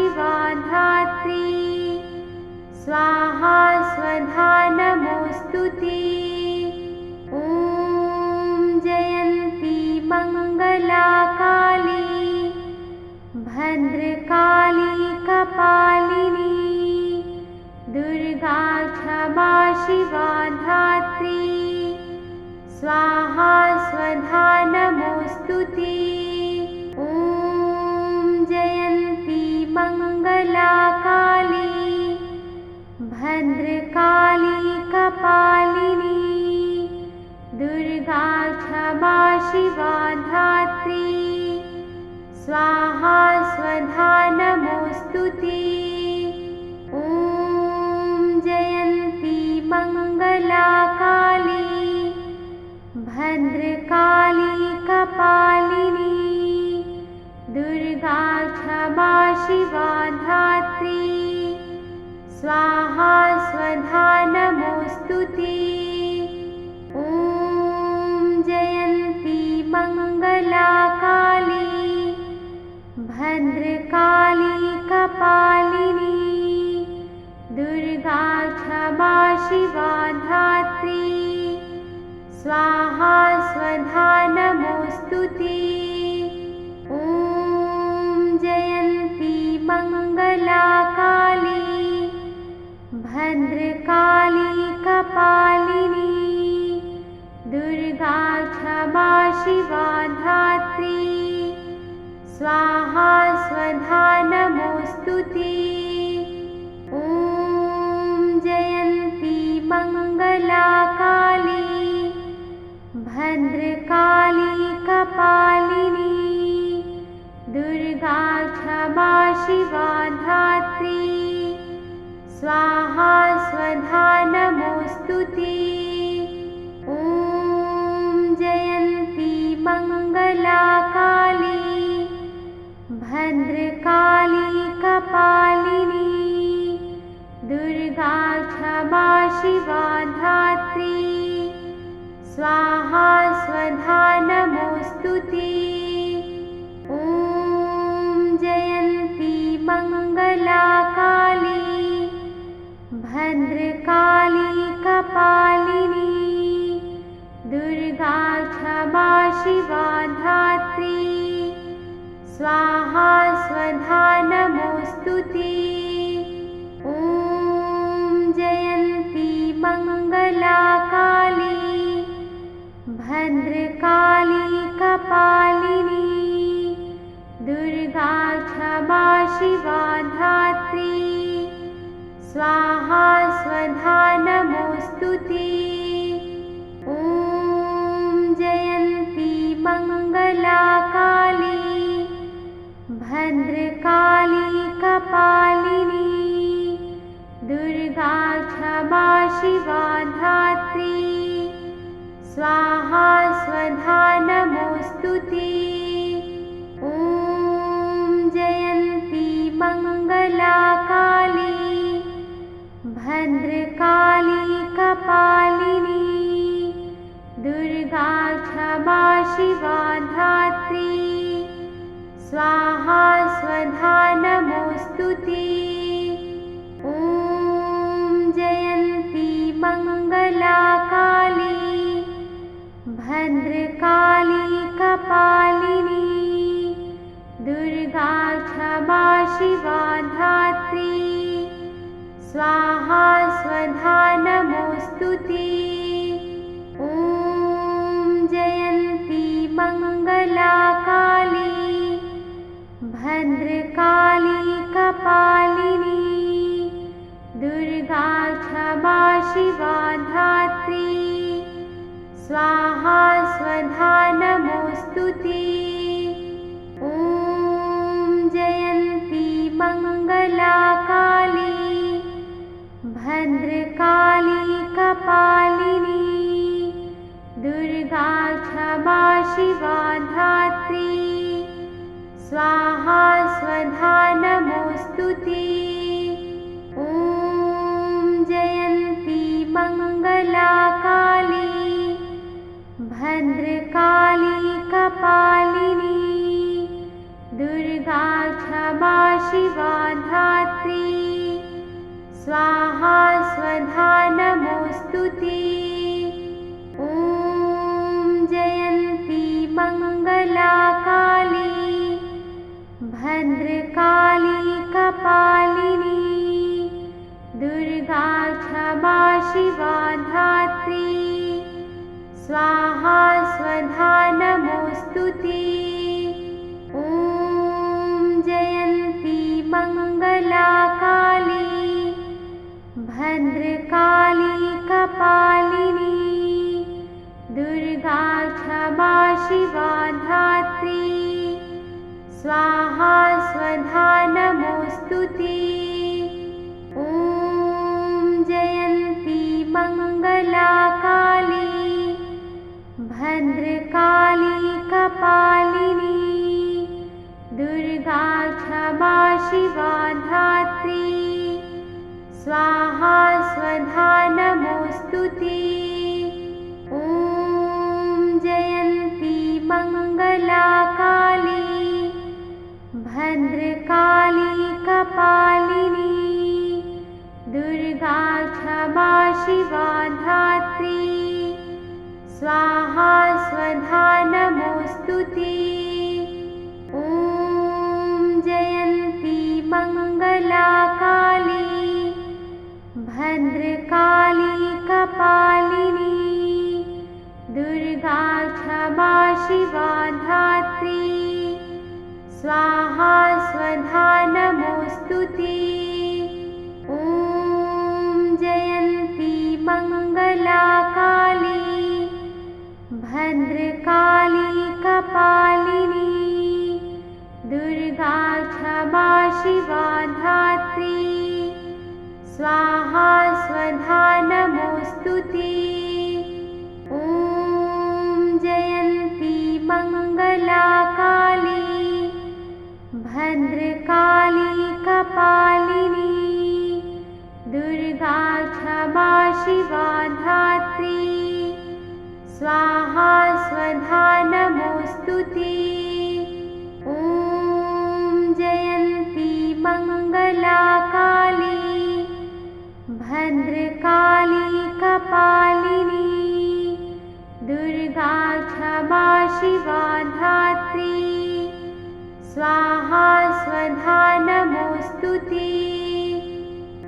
शिवा धात्री। स्वाहा स्वधा नमोऽस्तु ते। ॐ जयन्ती मङ्गला काली भद्रकाली कपालिनी दुर्गा क्षमा शिवा धात्री। स्वाहा स्वधा नमोऽस्तु ते। ॐ जयन्ती मङ्गला काली भद्रकाली कपालिनी दुर्गा क्षमा शिवा धात्री। स्वाहा स्वधा नमोऽस्तु ते। ॐ जयन्ती मङ्गला काली भद्रकाली कपालिनी दुर्गा क्षमा शिवा धात्री। स्वाहा स्वधा नमोऽस्तु ते। ॐ जयन्ती मङ्गला काली भद्रकाली कपालिनी दुर्गा क्षमा शिवा धात्री। स्वाहा स्वधा नमोऽस्तु ते। ॐ जयन्ती मङ्गला काली भद्रकाली कपालिनी दुर्गा क्षमा शिवा धात्री। स्वाहा स्वधा नमोऽस्तु ते। ॐ जयन्ती मङ्गला काली भद्रकाली कपालिनी दुर्गा क्षमा शिवा धात्री। स्वाहा स्वधा नमोऽस्तु ते। ॐ जयन्ती मङ्गला काली भद्रकाली कपालिनी दुर्गा क्षमा शिवा धात्री। स्वाहा स्वधा नमोऽस्तु ते। ॐ जयन्ती मङ्गला काली भद्रकाली कपालिनी दुर्गा क्षमा शिवा धात्री। स्वाहा स्वधा नमोऽस्तु ते। ॐ जयन्ती मङ्गला काली भद्रकाली कपालिनी दुर्गा क्षमा शिवा धात्री। स्वाहा स्वधा नमोऽस्तु ते। ॐ जयन्ती मङ्गला काली भद्रकाली कपालिनी दुर्गा क्षमा शिवा धात्री। स्वाहा स्वधा नमोऽस्तु ते। ॐ जयन्ती मङ्गला काली भद्रकाली कपालिनी दुर्गा क्षमा शिवा धात्री। स्वाहा स्वधा नमोऽस्तु ते। ॐ जयन्ती मङ्गला काली भद्रकाली कपालिनी दुर्गा क्षमा शिवा धात्री। स्वाहा स्वधा नमोऽस्तु ते। ॐ जयन्ती मङ्गला काली भद्रकाली कपालिनी दुर्गा क्षमा शिवा धात्री। स्वाहा स्वधा नमोऽस्तु ते। ॐ जयन्ती मङ्गला काली भद्रकाली कपालिनी दुर्गा क्षमा शिवा धात्री। स्वाहा स्वधा नमोऽस्तु ते। ॐ जयन्ती मङ्गला काली भद्रकाली कपालिनी दुर्गा क्षमा शिवा स्वाहा स्वधा नमोऽस्तु ते। ॐ जयन्ती मङ्गला काली भद्रकाली कपालिनी दुर्गा क्षमा शिवा धात्री स्वाहा स्वधा नमोऽस्तु ते। ॐ जयन्ती मङ्गला काली भद्रकाली कपालिनी दुर्गा क्षमा शिवा धात्री स्वाहा स्वधा नमोऽस्तु ते। ॐ जयन्ती मङ्गला काली भद्रकाली कपालिनी दुर्गा क्षमा शिवा धात्री स्वाहा स्वधा नमोऽस्तु ते। ॐ जयन्ती मङ्गला काली भद्रकाली कपालिनी दुर्गा क्षमा शिवा धात्री स्वाहा स्वधा नमोऽस्तु ते। ॐ जयन्ती मङ्गला काली भद्रकाली कपालिनी दुर्गा क्षमा शिवा धात्री स्वाहा स्वधा नमोऽस्तु ते। ॐ जयन्ती मङ्गला काली भद्रकाली कपालिनी दुर्गा क्षमा शिवा धात्री स्वाहा स्वधा नमोऽस्तु ते। ॐ जयन्ती मङ्गला काली भद्रकाली कपालिनी दुर्गा क्षमा शिवा धात्री स्वाहा स्वधा नमोऽस्तु ते। ॐ जयन्ती मङ्गला काली भद्रकाली कपालिनी दुर्गा क्षमा शिवा धात्री स्वाहा स्वधा नमोऽस्तु ते।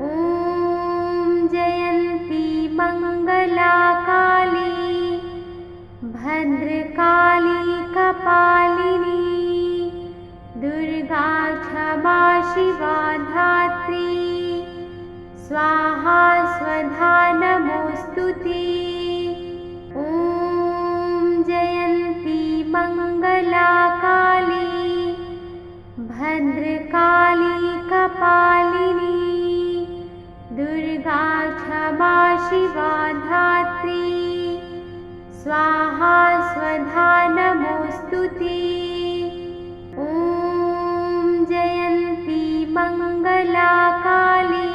ॐ जयन्ती मङ्गला काली भद्रकाली कपालिनी दुर्गा क्षमा शिवा धात्री स्वाहा स्वधा नमोऽस्तु ते। ॐ जयन्ती मङ्गला काली भद्रकाली कपालिनी दुर्गा क्षमा शिवा धात्री स्वाहा स्वधा नमोऽस्तु ते। ॐ जयन्ती मङ्गला काली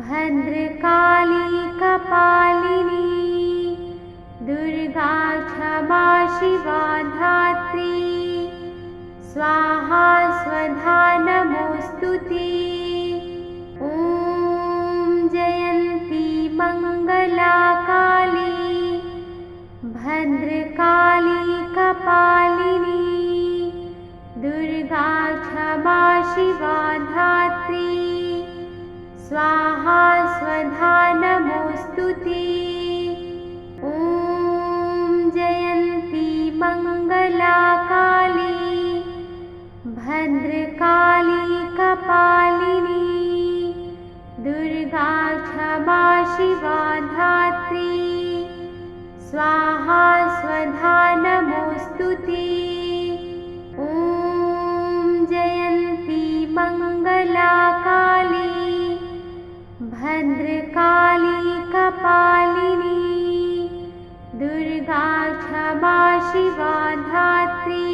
भद्रकाली कपालिनी दुर्गा क्षमा शिवा धात्री स्वाहा स्वधा नमोऽस्तु ते। ॐ जयन्ती मङ्गला काली भद्रकाली कपालिनी दुर्गा क्षमा शिवा धात्री स्वाहा स्वधा नमोऽस्तु ते। ॐ जयन्ती मङ्गला काली भद्रकाली कपालिनी दुर्गा क्षमा शिवा धात्री स्वाहा स्वधा नमोऽस्तु ते। ॐ जयन्ती मङ्गला काली भद्रकाली कपालिनी दुर्गा क्षमा शिवा धात्री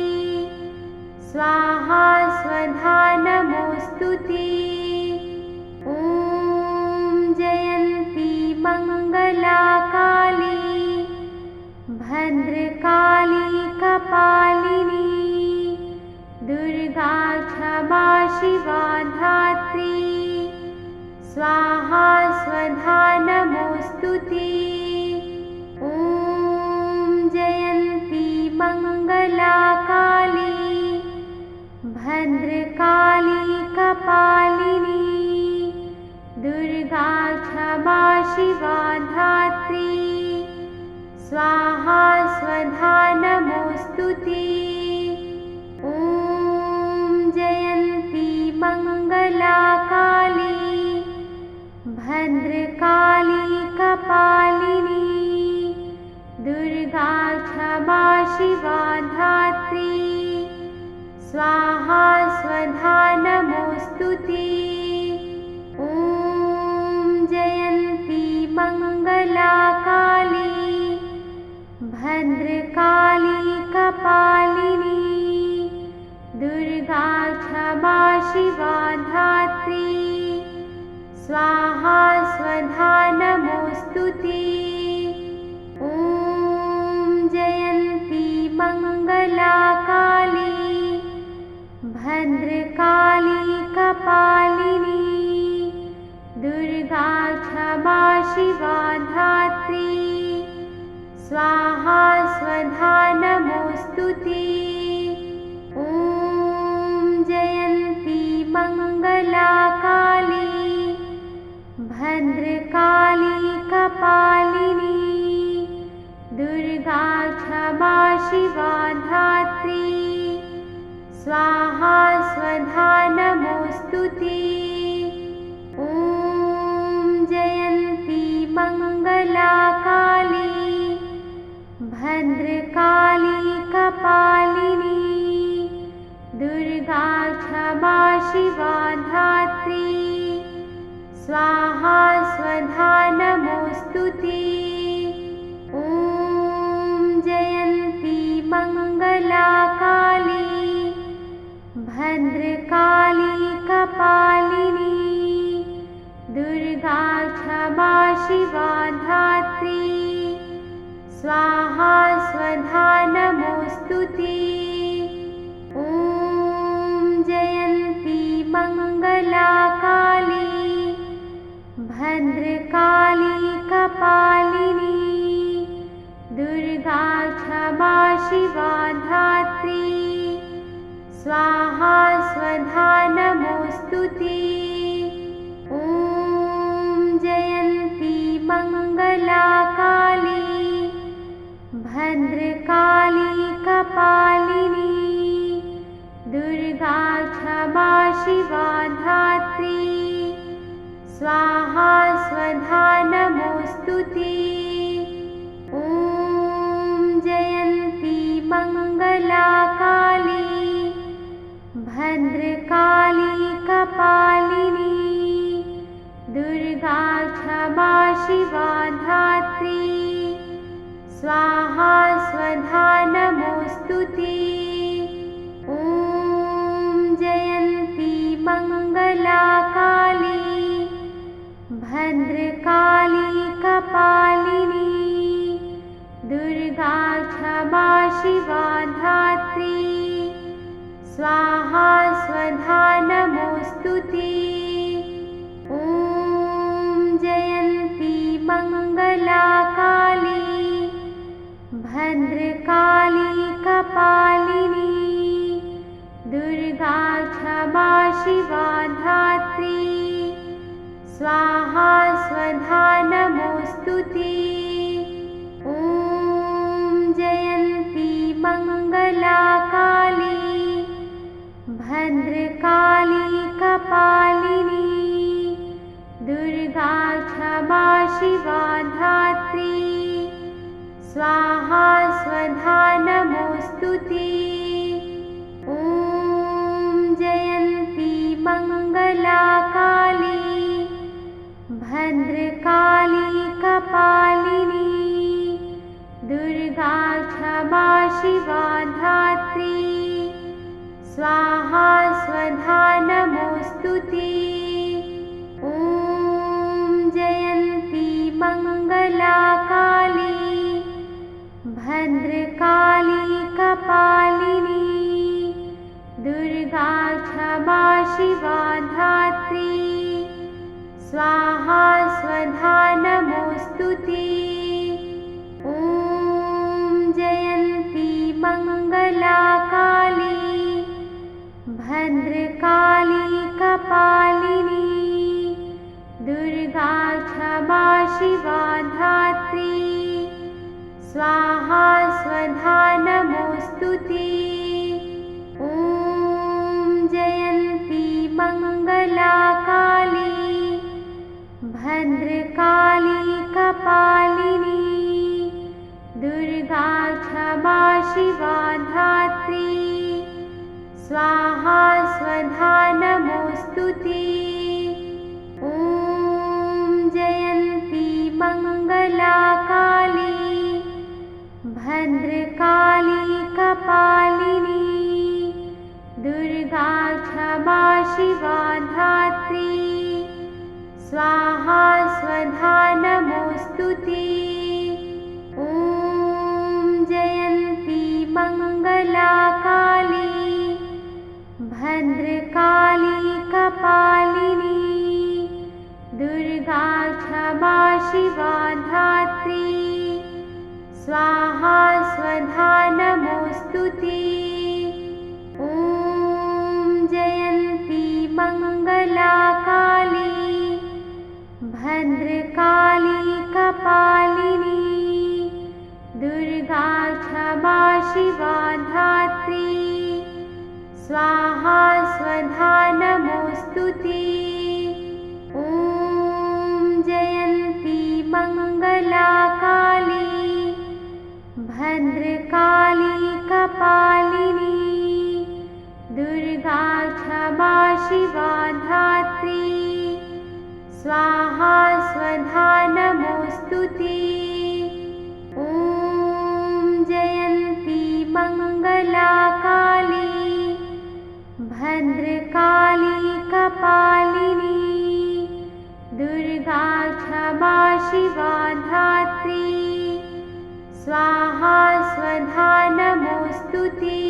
स्वाहा स्वधा नमोऽस्तु ते। ॐ जयन्ती मङ्गला काली भद्रकाली कपालिनी दुर्गा क्षमा शिवा धात्री स्वाहा स्वधा नमोऽस्तु ते। ॐ जयन्ती मङ्गला काली भद्रकाली कपालिनी दुर्गा क्षमा शिवा धात्री स्वाहा स्वधा नमोऽस्तु ते। ॐ जयन्ती मङ्गला काली भद्रकाली कपालिनी दुर्गा क्षमा शिवा धात्री स्वाहा स्वधा नमोऽस्तु ते। ॐ जयन्ती मङ्गला काली भद्रकाली कपालिनी दुर्गा क्षमा शिवा धात्री स्वाहा स्वधा नमोऽस्तु ते। ॐ जयन्ती मङ्गला काली भद्रकाली कपालिनी दुर्गा क्षमा शिवा धात्री स्वाहा स्वधा नमोऽस्तु ते। ॐ जयन्ती मङ्गला काली भद्रकाली कपालिनी दुर्गा क्षमा शिवा धात्री स्वाहा स्वधा नमोऽस्तु ते। ॐ जयन्ती मङ्गला काली भद्रकाली कपालिनी दुर्गा क्षमा शिवा धात्री स्वाहा स्वधा नमोऽस्तु ते। ॐ जयन्ती मङ्गला काली भद्रकाली कपालिनी दुर्गा क्षमा शिवा धात्री स्वाहा स्वधा नमोऽस्तु ते। ॐ जयन्ती मङ्गला काली भद्रकाली कपालिनी दुर्गा क्षमा शिवा धात्री स्वाहा स्वधा नमोऽस्तु ते। ॐ जयन्ती मङ्गला काली भद्रकाली कपालिनी दुर्गा क्षमा शिवा धात्री स्वाहा स्वधा नमोऽस्तु ते। ॐ जयन्ती मङ्गला काली भद्रकाली कपालिनी दुर्गा क्षमा शिवा धात्री स्वाहा स्वधा नमोऽस्तु ते। ॐ जयन्ती मङ्गला काली भद्रकाली कपालिनी दुर्गा क्षमा शिवा धात्री स्वाहा स्वधा नमोऽस्तु ते। ॐ जयन्ती मङ्गला काली भद्रकाली कपालिनी दुर्गा क्षमा शिवा धात्री स्वाहा स्वधा नमोऽस्तु ते। ॐ जयन्ती मङ्गला काली भद्रकाली कपालिनी दुर्गा क्षमा शिवा धात्री स्वाहा स्वधा नमोऽस्तु ते। ॐ जयन्ती मङ्गला काली भद्रकाली कपालिनी दुर्गा क्षमा शिवा धात्री स्वाहा स्वधा नमोऽस्तु ते। ॐ जयन्ती मङ्गला काली भद्रकाली कपालिनी दुर्गा क्षमा शिवा धात्री स्वाहा स्वधा नमोऽस्तु ते। ॐ जयन्ती मङ्गला काली भद्रकाली कपालिनी दुर्गा क्षमा शिवा धात्री स्वाहा स्वधा नमोऽस्तु ते। ॐ जयन्ती मङ्गला काली भद्रकाली कपालिनी दुर्गा क्षमा शिवा धात्री स्वाहा स्वधा नमोऽस्तु ते। ॐ जयन्ती मङ्गला काली भद्रकाली कपालिनी दुर्गा क्षमा शिवा धात्री स्वाहा स्वधा नमोऽस्तु ते। ॐ जयन्ती मङ्गला काली भद्रकाली कपालिनी दुर्गा क्षमा शिवा धात्री स्वाहा स्वधा नमोऽस्तु ते। ॐ जयन्ती मङ्गला काली भद्रकाली कपालिनी दुर्गा क्षमा शिवा धात्री स्वाहा स्वधा नमोऽस्तु ते। ॐ जयन्ती मङ्गला काली भद्रकाली कपालिनी दुर्गा क्षमा शिवा धात्री स्वाहा स्वधा नमोऽस्तु ते। ॐ जयन्ती मङ्गला काली भद्रकाली कपालिनी दुर्गा क्षमा शिवा धात्री स्वाहा स्वधा नमोऽस्तु ते।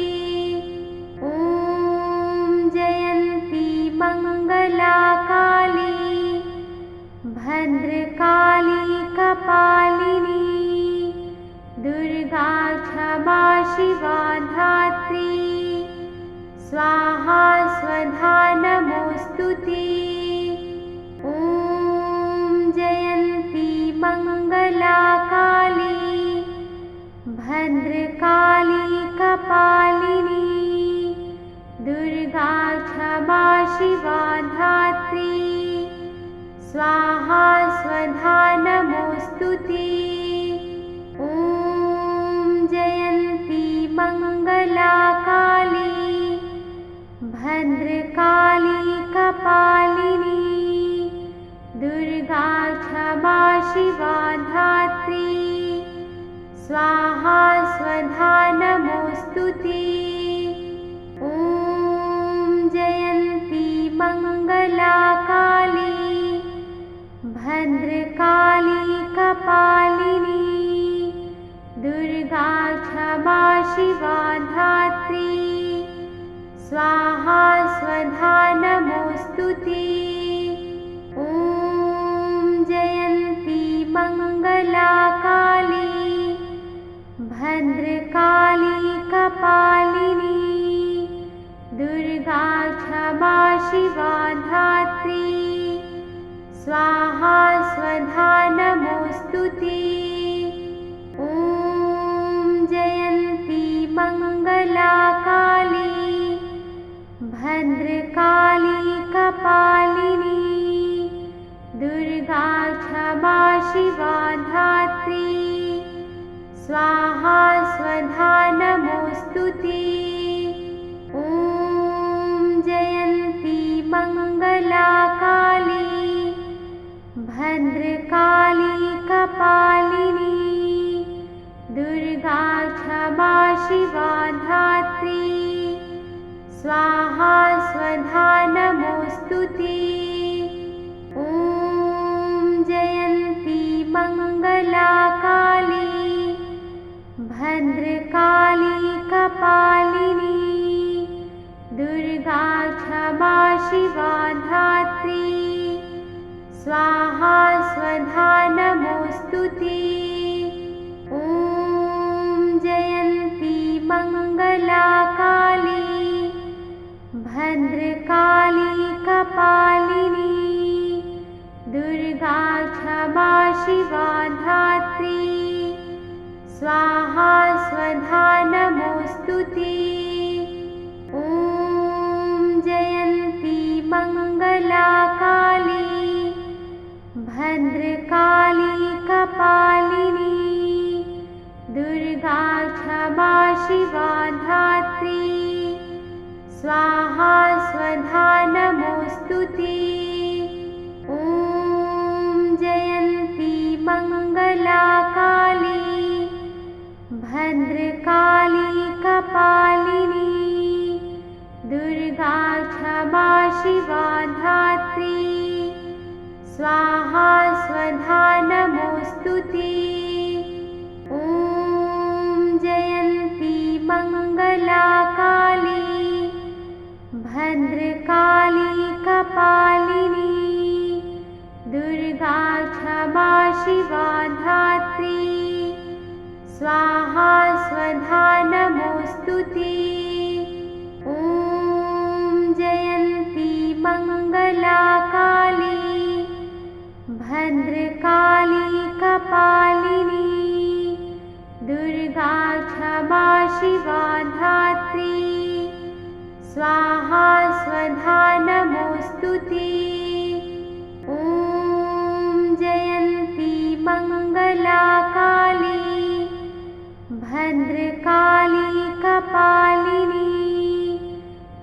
ॐ जयन्ती मङ्गला काली भद्रकाली कपालिनी दुर्गा क्षमा शिवा धात्री स्वाहा स्वधा नमोऽस्तु ते। ॐ जयन्ती मङ्गला काली भद्रकाली कपालिनी दुर्गा क्षमा शिवा धात्री स्वाहा स्वधा नमोऽस्तु ते। ॐ जयन्ती मङ्गला काली भद्रकाली कपालिनी दुर्गा क्षमा शिवा धात्री स्वाहा स्वधा नमोऽस्तु ते। ॐ जयन्ती मङ्गला काली भद्रकाली कपालिनी दुर्गा क्षमा शिवा धात्री स्वाहा स्वधा नमोऽस्तु ते। ॐ जयन्ती मङ्गला काली भद्रकाली कपालिनी दुर्गा क्षमा शिवा धात्री स्वाहा स्वधा नमोऽस्तु ते। ॐ जयन्ती मङ्गला काली भद्रकाली कपालिनी दुर्गा क्षमा शिवा धात्री स्वाहा स्वधा नमोऽस्तु ते। ॐ जयन्ती मङ्गला काली भद्रकाली कपालिनी दुर्गा क्षमा शिवा धात्री स्वाहा स्वधा नमोऽस्तु ते। ॐ जयन्ती मङ्गला काली भद्रकाली कपालिनी दुर्गा क्षमा शिवा धात्री स्वाहा स्वधा नमोऽस्तु ते। ॐ जयन्ती मङ्गला काली भद्रकाली कपालिनी दुर्गा क्षमा शिवा धात्री स्वाहा स्वधा नमोऽस्तु ते। ॐ जयन्ती मङ्गला काली भद्रकाली कपालिनी दुर्गा क्षमा शिवा धात्री स्वाहा स्वधा नमोऽस्तु ते। ॐ जयन्ती मङ्गला काली भद्रकाली कपालिनी दुर्गा क्षमा शिवा धात्री स्वाहा स्वधा नमोऽस्तु ते। ॐ जयन्ती मङ्गला काली भद्रकाली कपालिनी दुर्गा क्षमा शिवा धात्री स्वाहा स्वधा नमोऽस्तु ते। ॐ जयन्ती मङ्गला काली भद्रकाली कपालिनी दुर्गा क्षमा शिवा धात्री स्वाहा स्वधा नमोऽस्तु ते। ॐ जयन्ती मङ्गला काली भद्रकाली कपालिनी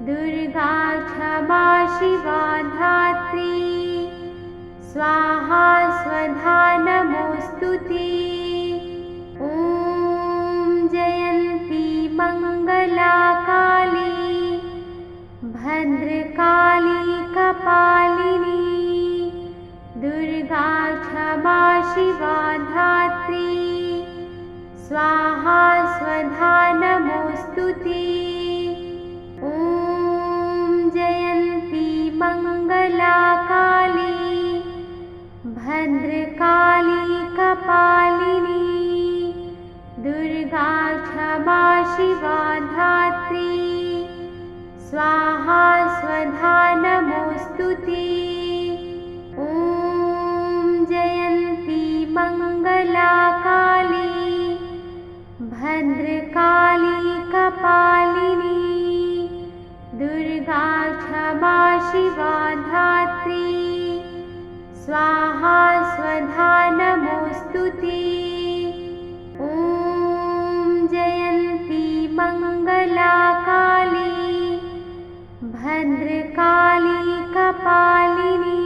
दुर्गा क्षमा शिवा धात्री स्वाहा स्वधा नमोऽस्तु ते। ॐ जयन्ती मङ्गला काली भद्रकाली कपालिनी दुर्गा क्षमा शिवा धात्री स्वाहा स्वधा नमोऽस्तु ते। ॐ जयन्ती मङ्गला काली भद्रकाली कपालिनी दुर्गा क्षमा शिवा धात्री स्वाहा स्वधा नमोऽस्तु ते। ॐ जयन्ती मङ्गला काली भद्रकाली कपालिनी दुर्गा क्षमा शिवा धात्री स्वाहा स्वधा नमोऽस्तु ते। ॐ जयन्ती मङ्गला काली भद्रकाली कपालिनी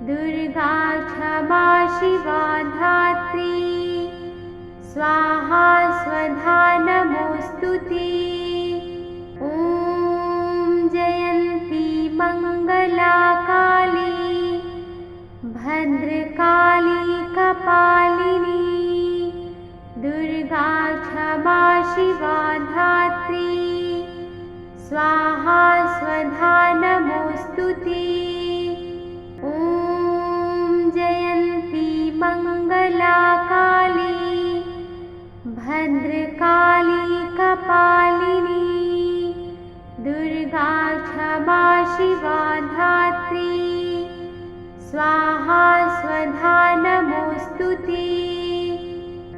दुर्गा क्षमा शिवा धात्री स्वाहा स्वधा नमोऽस्तु ते। ॐ जयन्ती मङ्गला काली भद्रकाली कपालिनी दुर्गा क्षमा शिवा धात्री स्वाहा स्वधा नमोऽस्तु ते। ॐ जयन्ती मङ्गला काली भद्रकाली कपालिनी दुर्गा क्षमा शिवा धात्री स्वाहा स्वधा नमोऽस्तु ते।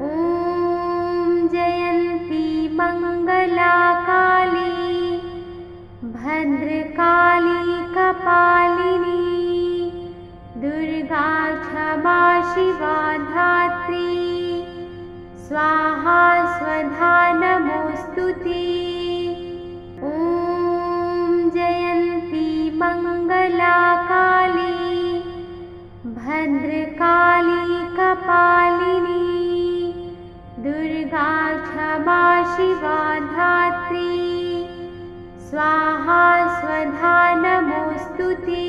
ॐ जयन्ती मङ्गला काली भद्रकाली कपालिनी दुर्गा क्षमा शिवा धात्री स्वाहा स्वधा नमोऽस्तु ते। ॐ जयन्ती मङ्गला काली भद्रकाली कपालिनी दुर्गा क्षमा शिवा धात्री स्वाहा स्वधा नमोऽस्तु ते।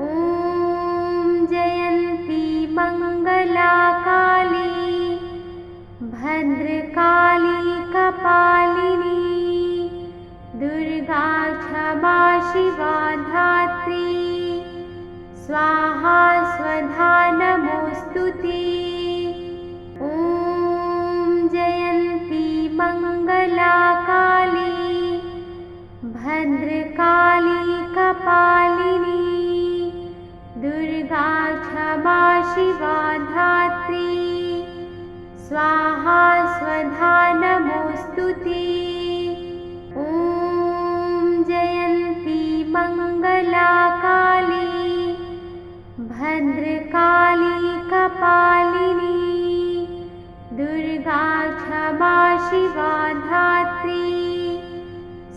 ॐ जयन्ती मङ्गला काली भद्रकाली कपालिनी दुर्गा क्षमा शिवा धात्री स्वाहा स्वधा नमोऽस्तु ते। ॐ जयन्ती मङ्गला काली भद्रकाली कपालिनी दुर्गा क्षमा शिवा धात्री स्वाहा स्वधा नमोऽस्तु ते। ॐ जयन्ती मङ्गला काली भद्रकाली कपालिनी दुर्गा क्षमा शिवा धात्री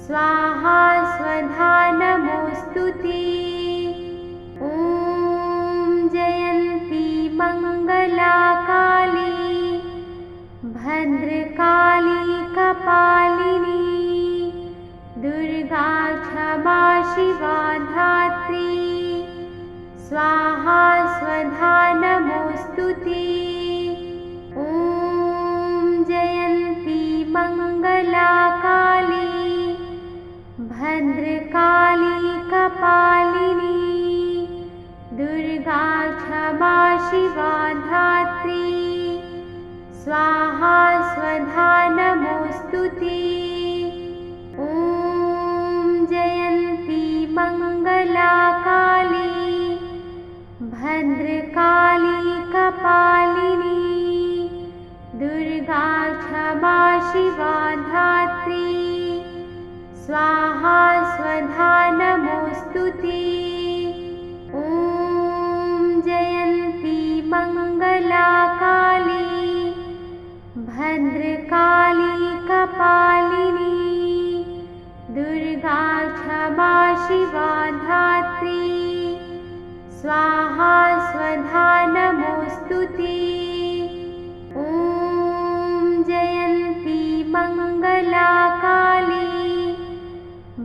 स्वाहा स्वधा नमोऽस्तु ते। ॐ जयन्ती मङ्गला काली भद्रकाली कपालिनी दुर्गा क्षमा शिवा धात्री स्वाहा स्वधा नमोऽस्तु ते। ॐ जयन्ती मङ्गला काली भद्रकाली कपालिनी दुर्गा क्षमा शिवा धात्री स्वाहा स्वधा नमोऽस्तु ते। ॐ जयन्ती मङ्गला काली भद्रकाली कपालिनी दुर्गा क्षमा शिवा धात्री स्वाहा स्वधा नमोऽस्तु ते। ॐ जयन्ती मङ्गला काली भद्रकाली कपालिनी दुर्गा क्षमा शिवा धात्री स्वाहा स्वधा नमोऽस्तु ते। ॐ जयन्ती मङ्गला काली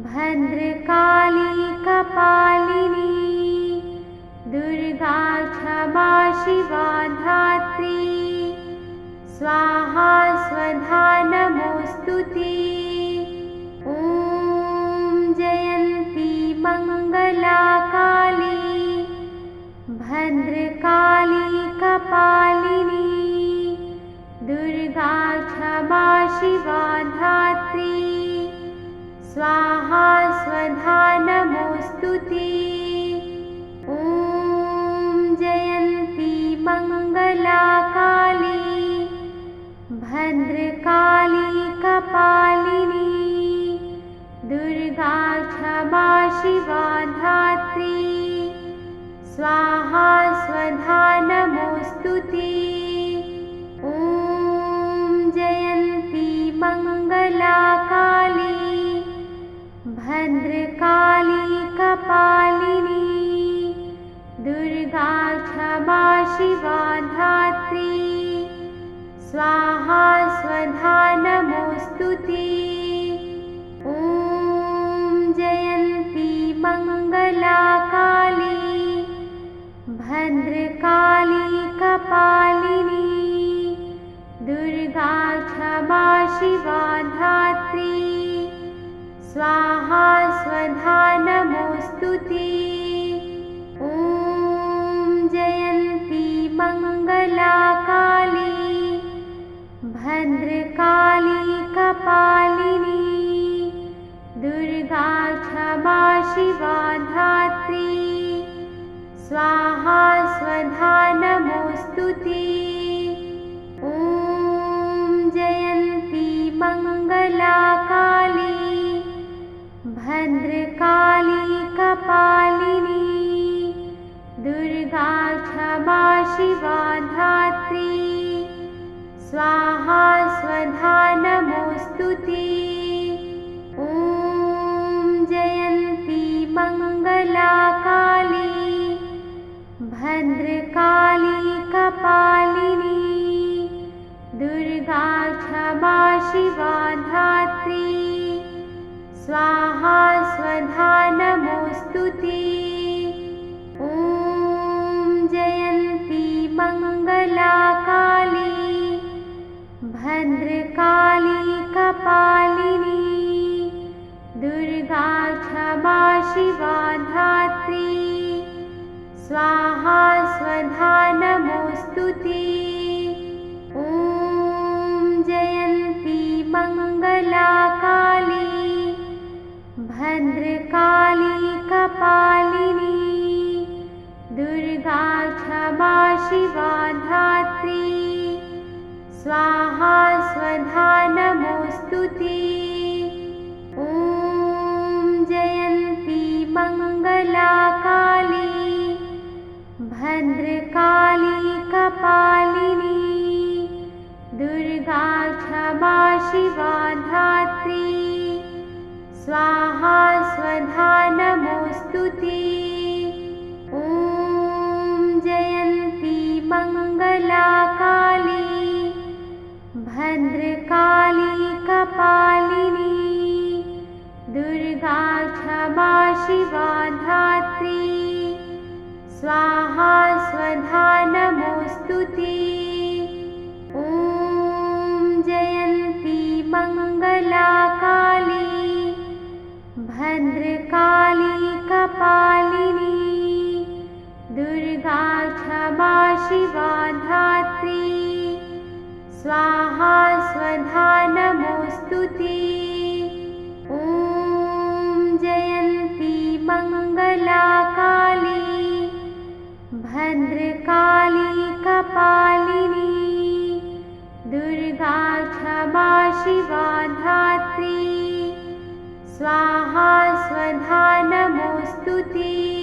भद्रकाली कपालिनी दुर्गा क्षमा शिवा धात्री स्वाहा स्वधा नमोऽस्तु ते। ॐ जयन्ती मङ्गला काली भद्रकाली कपालिनी दुर्गा क्षमा शिवा धात्री स्वाहा स्वधा नमोऽस्तु ते। ॐ जयन्ती मङ्गला काली भद्रकाली कपालिनी दुर्गा क्षमा शिवा धात्री स्वाहा स्वधा नमोऽस्तु ते। ॐ जयन्ती मङ्गला काली भद्रकाली कपालिनी दुर्गा क्षमा शिवा धात्री स्वाहा स्वधा नमोऽस्तु ते। ॐ जयन्ती मङ्गला काली भद्रकाली कपालिनी दुर्गा क्षमा शिवा धात्री स्वाहा स्वधा नमोऽस्तु ते। ॐ जयन्ती मङ्गला काली भद्रकाली कपालिनी दुर्गा क्षमा शिवा धात्री स्वाहा स्वधा नमोऽस्तु ते। ॐ जयन्ती मङ्गला काली भद्रकाली कपालिनी दुर्गा क्षमा शिवा धात्री स्वाहा स्वधा नमोऽस्तु ते। ॐ जयन्ती मङ्गला काली भद्रकाली कपालिनी दुर्गा क्षमा शिवा धात्री स्वाहा स्वधा नमोऽस्तु ते। ॐ जयन्ती मङ्गला काली भद्रकाली कपालिनी दुर्गा क्षमा शिवा धात्री स्वाहा स्वधा नमोऽस्तु ते। ॐ जयन्ती मङ्गला काली भद्रकाली कपालिनी दुर्गा क्षमा शिवा धात्री स्वाहा स्वधा नमोऽस्तु ते। ॐ जयन्ती मङ्गला काली भद्रकाली कपालिनी दुर्गा क्षमा शिवा धात्री स्वाहा स्वधा नमोऽस्तु ते। ॐ जयन्ती मङ्गला काली भद्रकाली कपालिनी दुर्गा क्षमा शिवा धात्री स्वाहा स्वधा नमोऽस्तु ते। ॐ जयन्ती मङ्गला काली भद्रकाली कपालिनी दुर्गा क्षमा शिवा धात्री स्वाहा स्वधा नमोऽस्तु ते। ॐ जयन्ती मङ्गला काली भद्रकाली कपालिनी दुर्गा क्षमा शिवा धात्री स्वाहा स्वधा नमोऽस्तु ते।